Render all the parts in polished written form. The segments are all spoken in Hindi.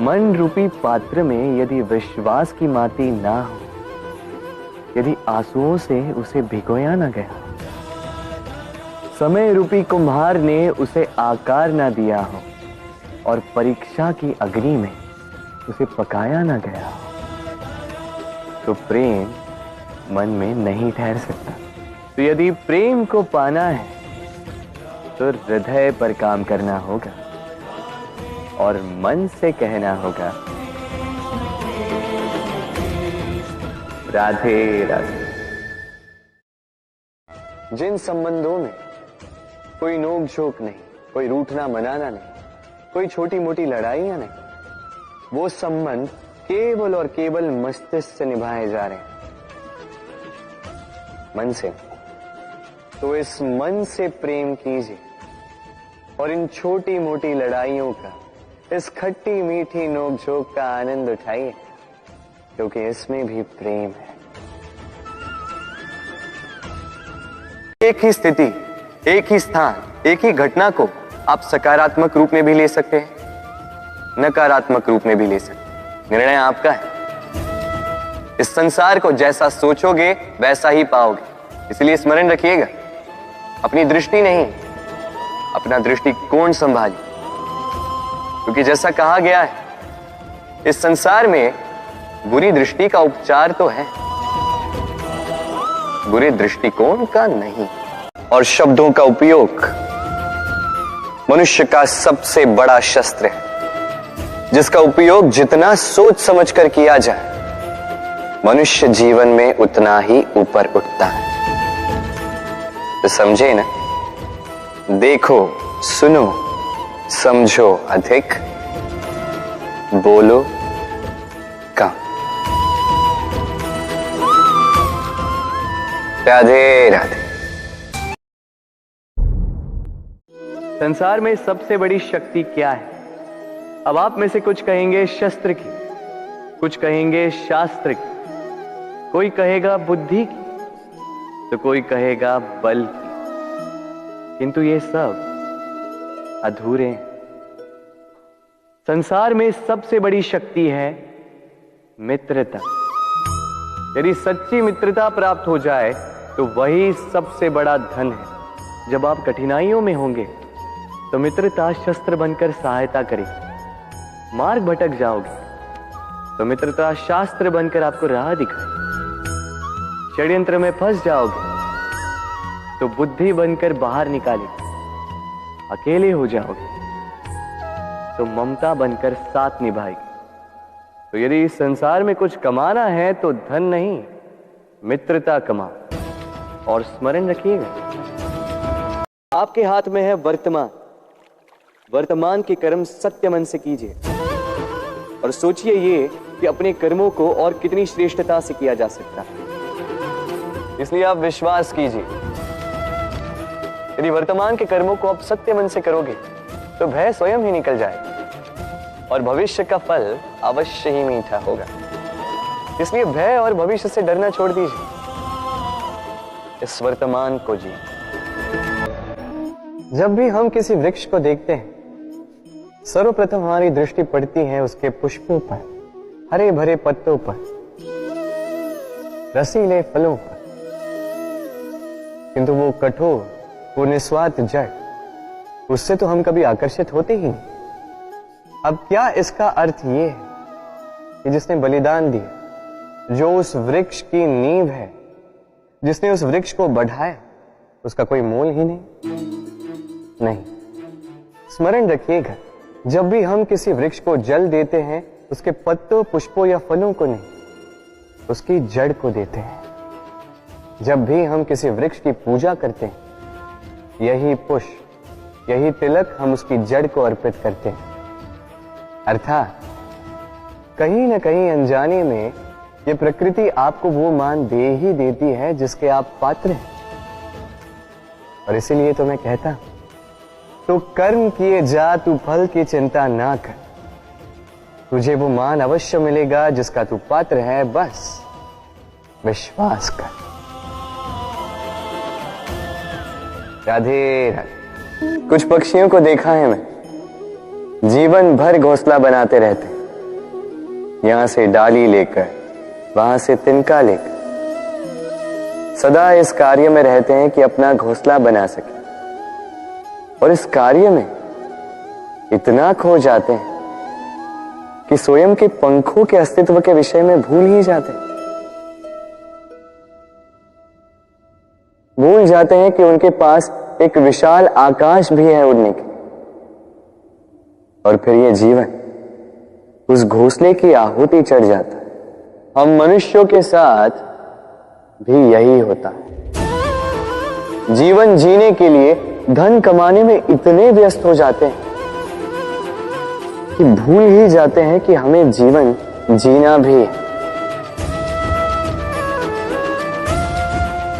मन रूपी पात्र में यदि विश्वास की माटी ना हो, यदि आंसुओं से उसे भिगोया ना गया, समय रूपी कुम्हार ने उसे आकार ना दिया हो और परीक्षा की अग्नि में उसे पकाया ना गया हो, तो प्रेम मन में नहीं ठहर सकता। तो यदि प्रेम को पाना है तो हृदय पर काम करना होगा और मन से कहना होगा, राधे राधे। जिन संबंधों में कोई नोक झोंक नहीं, कोई रूठना मनाना नहीं, कोई छोटी मोटी लड़ाइयां नहीं, वो संबंध केवल और केवल मस्तिष्क से निभाए जा रहे हैं, मन से। तो इस मन से प्रेम कीजिए और इन छोटी मोटी लड़ाइयों का, इस खट्टी मीठी नोकझोंक का आनंद उठाइए, क्योंकि इसमें भी प्रेम है। एक ही स्थिति, एक ही स्थान, एक ही घटना को आप सकारात्मक रूप में भी ले सकते हैं, नकारात्मक रूप में भी ले सकते हैं। निर्णय आपका है। इस संसार को जैसा सोचोगे वैसा ही पाओगे। इसलिए स्मरण रखिएगा, अपनी दृष्टि नहीं, अपना दृष्टिकोण संभालिए, क्योंकि जैसा कहा गया है, इस संसार में बुरी दृष्टि का उपचार तो है, बुरे दृष्टिकोण का नहीं। और शब्दों का उपयोग मनुष्य का सबसे बड़ा शस्त्र है, जिसका उपयोग जितना सोच समझकर किया जाए, मनुष्य जीवन में उतना ही ऊपर उठता है। तो समझे ना, देखो, सुनो, समझो अधिक, बोलो कम। राधे राधे। संसार में सबसे बड़ी शक्ति क्या है? अब आप में से कुछ कहेंगे शस्त्र की, कुछ कहेंगे शास्त्र की, कोई कहेगा बुद्धि की, तो कोई कहेगा बल की। किंतु ये सब अधूरे हैं। संसार में सबसे बड़ी शक्ति है मित्रता। यदि सच्ची मित्रता प्राप्त हो जाए तो वही सबसे बड़ा धन है। जब आप कठिनाइयों में होंगे तो मित्रता शस्त्र बनकर सहायता करेगी। मार्ग भटक जाओगे तो मित्रता शास्त्र बनकर आपको राह दिखाए। षड्यंत्र में फंस जाओगे तो बुद्धि बनकर बाहर निकालेगी। अकेले हो जाओगे तो ममता बनकर साथ निभाएगी। तो यदि इस संसार में कुछ कमाना है तो धन नहीं, मित्रता कमाओ। और स्मरण रखिएगा, आपके हाथ में है वर्तमान। वर्तमान के कर्म सत्य मन से कीजिए और सोचिए ये कि अपने कर्मों को और कितनी श्रेष्ठता से किया जा सकता है। इसलिए आप विश्वास कीजिए, यदि वर्तमान के कर्मों को आप सत्य मन से करोगे तो भय स्वयं ही निकल जाएगा और भविष्य का फल अवश्य ही मीठा होगा। इसलिए भय और भविष्य से डरना छोड़ दीजिए, इस वर्तमान को जी। जब भी हम किसी वृक्ष को देखते हैं, सर्वप्रथम हमारी दृष्टि पड़ती है उसके पुष्पों पर, हरे भरे पत्तों पर, रसीले फलों पर। किंतु वो कठोर, वो निस्वार्थ जड़, उससे तो हम कभी आकर्षित होते ही नहीं। अब क्या इसका अर्थ ये है कि जिसने बलिदान दिया, जो उस वृक्ष की नींव है, जिसने उस वृक्ष को बढ़ाया, उसका कोई मोल ही नहीं? स्मरण रखिएगा, जब भी हम किसी वृक्ष को जल देते हैं, उसके पत्तों, पुष्पों या फलों को नहीं, उसकी जड़ को देते हैं। जब भी हम किसी वृक्ष की पूजा करते हैं, यही पुष्प, यही तिलक हम उसकी जड़ को अर्पित करते हैं। अर्थात कहीं न कहीं अनजाने में ये प्रकृति आपको वो मान दे ही देती है जिसके आप पात्र हैं। और इसीलिए तो मैं कहता हूं, तो कर्म किए जा, तू फल की चिंता ना कर। तुझे वो मान अवश्य मिलेगा जिसका तू पात्र है, बस विश्वास कर। राधे राधे। कुछ पक्षियों को देखा है मैं, जीवन भर घोंसला बनाते रहते हैं, यहां से डाली लेकर, वहां से तिनका लेकर सदा इस कार्य में रहते हैं कि अपना घोंसला बना सके, और इस कार्य में इतना खो जाते हैं कि स्वयं के पंखों के अस्तित्व के विषय में भूल ही जाते हैं। भूल जाते हैं कि उनके पास एक विशाल आकाश भी है उड़ने के, और फिर यह जीवन उस घोंसले की आहुति चढ़ जाता है। हम मनुष्यों के साथ भी यही होता है। जीवन जीने के लिए धन कमाने में इतने व्यस्त हो जाते हैं कि भूल ही जाते हैं कि हमें जीवन जीना भी है।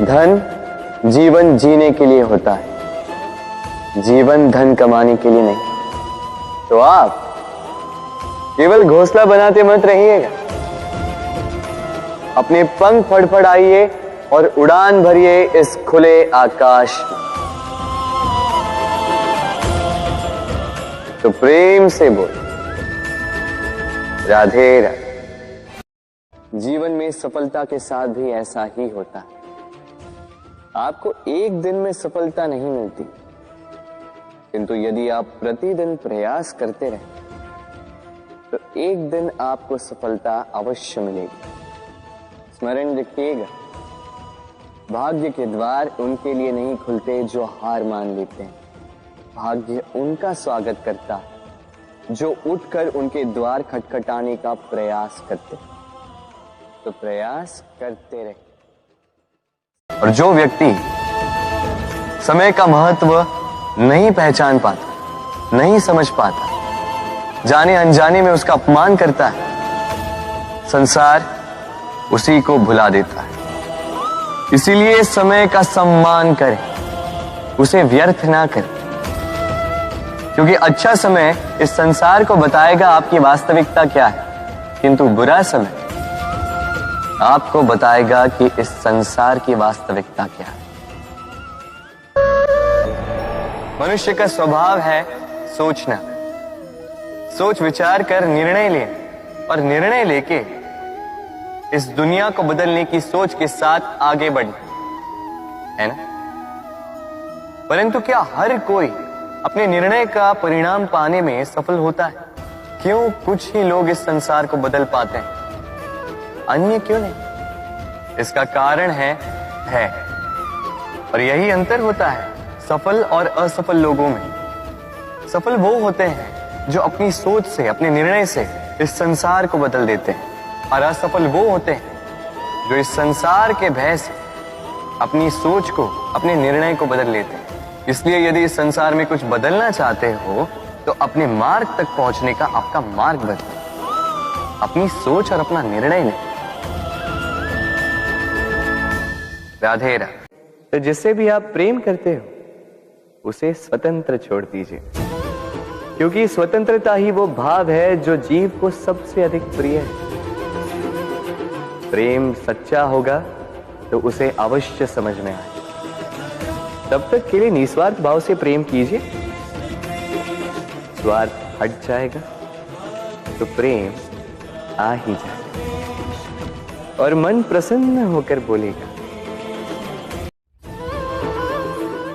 धन जीवन जीने के लिए होता है, जीवन धन कमाने के लिए नहीं। तो आप केवल घोंसला बनाते मत रहिएगा, अपने पंख फड़फड़ाइए और उड़ान भरिए इस खुले आकाश में। तो प्रेम से बोल, राधे राधे। जीवन में सफलता के साथ भी ऐसा ही होता है। आपको एक दिन में सफलता नहीं मिलती, किंतु यदि आप प्रतिदिन प्रयास करते रहे तो एक दिन आपको सफलता अवश्य मिलेगी। स्मरण रखिएगा, भाग्य के द्वार उनके लिए नहीं खुलते जो हार मान लेते हैं। भाग्य उनका स्वागत करता है जो उठकर उनके द्वार खटखटाने का प्रयास करते। तो प्रयास करते रहे। और जो व्यक्ति समय का महत्व नहीं पहचान पाता, नहीं समझ पाता, जाने अनजाने में उसका अपमान करता है, संसार उसी को भुला देता है। इसीलिए समय का सम्मान करें, उसे व्यर्थ ना करें, क्योंकि अच्छा समय इस संसार को बताएगा आपकी वास्तविकता क्या है, किंतु बुरा समय आपको बताएगा कि इस संसार की वास्तविकता क्या है। मनुष्य का स्वभाव है सोचना, सोच विचार कर निर्णय ले, और निर्णय लेके इस दुनिया को बदलने की सोच के साथ आगे बढ़ना है ना। परंतु क्या हर कोई अपने निर्णय का परिणाम पाने में सफल होता है? क्यों कुछ ही लोग इस संसार को बदल पाते हैं, अन्य क्यों नहीं? इसका कारण है भय, और यही अंतर होता है सफल और असफल लोगों में। सफल वो होते हैं जो अपनी सोच से, अपने निर्णय से इस संसार को बदल देते हैं, और असफल वो होते हैं जो इस संसार के भय से अपनी सोच को, अपने निर्णय को बदल लेते हैं। इसलिए यदि इस संसार में कुछ बदलना चाहते हो तो अपने मार्ग तक पहुंचने का आपका मार्ग बदलो, अपनी सोच और अपना निर्णय लें। राधे राधे। तो जिससे भी आप प्रेम करते हो उसे स्वतंत्र छोड़ दीजिए, क्योंकि स्वतंत्रता ही वो भाव है जो जीव को सबसे अधिक प्रिय है। प्रेम सच्चा होगा तो उसे अवश्य समझ में आए। तब तक के लिए निस्वार्थ भाव से प्रेम कीजिए, स्वार्थ हट जाएगा तो प्रेम आ ही जाएगा, और मन प्रसन्न होकर बोलेगा।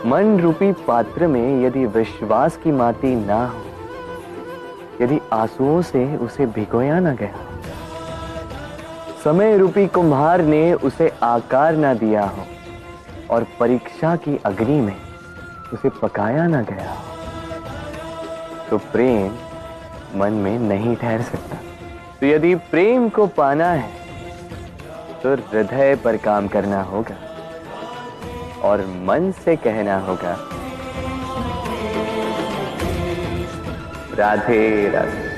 मन रूपी पात्र में यदि विश्वास की माटी ना हो, यदि आंसुओं से उसे भिगोया ना गया, समय रूपी कुम्हार ने उसे आकार ना दिया हो, और परीक्षा की अग्नि में उसे पकाया ना गया हो, तो प्रेम मन में नहीं ठहर सकता। तो यदि प्रेम को पाना है तो हृदय पर काम करना होगा, और मन से कहना होगा राधे राधे।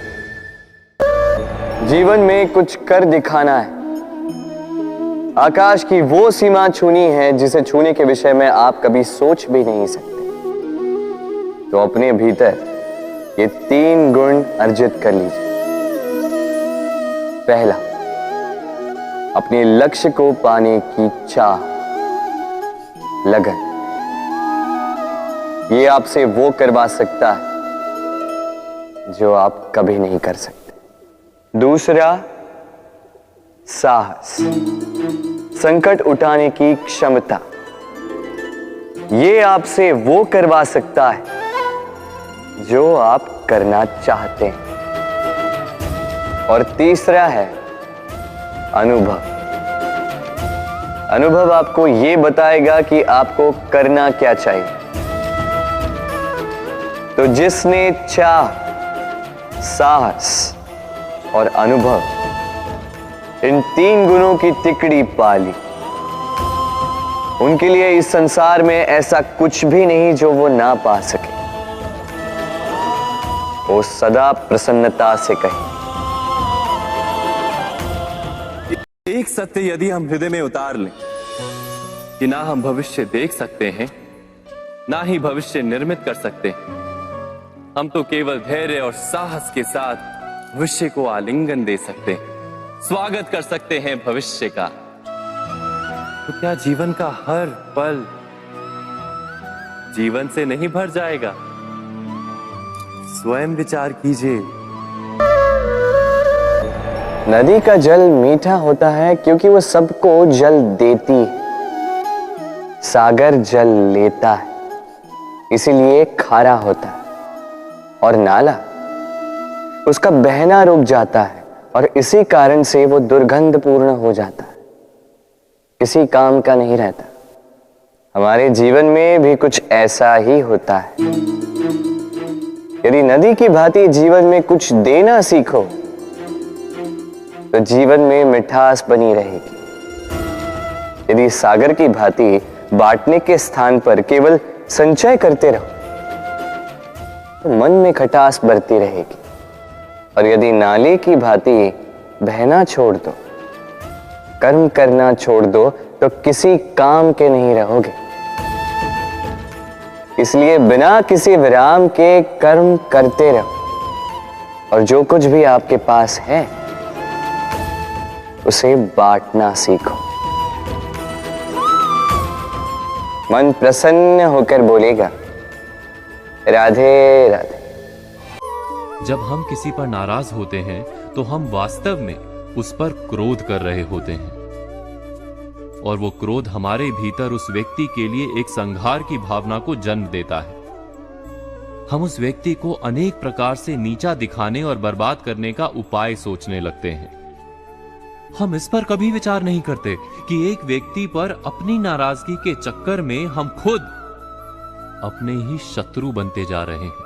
जीवन में कुछ कर दिखाना है, आकाश की वो सीमा छूनी है जिसे छूने के विषय में आप कभी सोच भी नहीं सकते। तो अपने भीतर ये 3 गुण अर्जित कर लीजिए। पहला, अपने लक्ष्य को पाने की चाह, लगन। ये आपसे वो करवा सकता है जो आप कभी नहीं कर सकते। दूसरा, साहस, संकट उठाने की क्षमता, ये आपसे वो करवा सकता है जो आप करना चाहते हैं। और तीसरा है अनुभव। अनुभव आपको ये बताएगा कि आपको करना क्या चाहिए। तो जिसने चाह, साहस और अनुभव, इन 3 गुणों की तिकड़ी पाली, उनके लिए इस संसार में ऐसा कुछ भी नहीं जो वो ना पा सके। वो सदा प्रसन्नता से कहे। एक सत्य यदि हम हृदय में उतार लें कि ना हम भविष्य देख सकते हैं, ना ही भविष्य निर्मित कर सकते हैं, हम तो केवल धैर्य और साहस के साथ भविष्य को आलिंगन दे सकते हैं, स्वागत कर सकते हैं भविष्य का। तो क्या जीवन का हर पल जीवन से नहीं भर जाएगा? स्वयं विचार कीजिए। नदी का जल मीठा होता है क्योंकि वो सबको जल देती है। सागर जल लेता है, इसीलिए खारा होता है। और नाला, उसका बहना रुक जाता है और इसी कारण से वो दुर्गंधपूर्ण हो जाता है, किसी काम का नहीं रहता। हमारे जीवन में भी कुछ ऐसा ही होता है। यदि नदी की भांति जीवन में कुछ देना सीखो तो जीवन में मिठास बनी रहेगी। यदि सागर की भांति बांटने के स्थान पर केवल संचय करते रहो तो मन में खटास बढ़ती रहेगी। और यदि नाले की भांति बहना छोड़ दो, कर्म करना छोड़ दो, तो किसी काम के नहीं रहोगे। इसलिए बिना किसी विराम के कर्म करते रहो और जो कुछ भी आपके पास है उसे बांटना सीखो। मन प्रसन्न होकर बोलेगा, राधे राधे। जब हम किसी पर नाराज होते हैं तो हम वास्तव में उस पर क्रोध कर रहे होते हैं, और वो क्रोध हमारे भीतर उस व्यक्ति के लिए एक संघार की भावना को जन्म देता है। हम उस व्यक्ति को अनेक प्रकार से नीचा दिखाने और बर्बाद करने का उपाय सोचने लगते हैं। हम इस पर कभी विचार नहीं करते कि एक व्यक्ति पर अपनी नाराजगी के चक्कर में हम खुद अपने ही शत्रु बनते जा रहे हैं।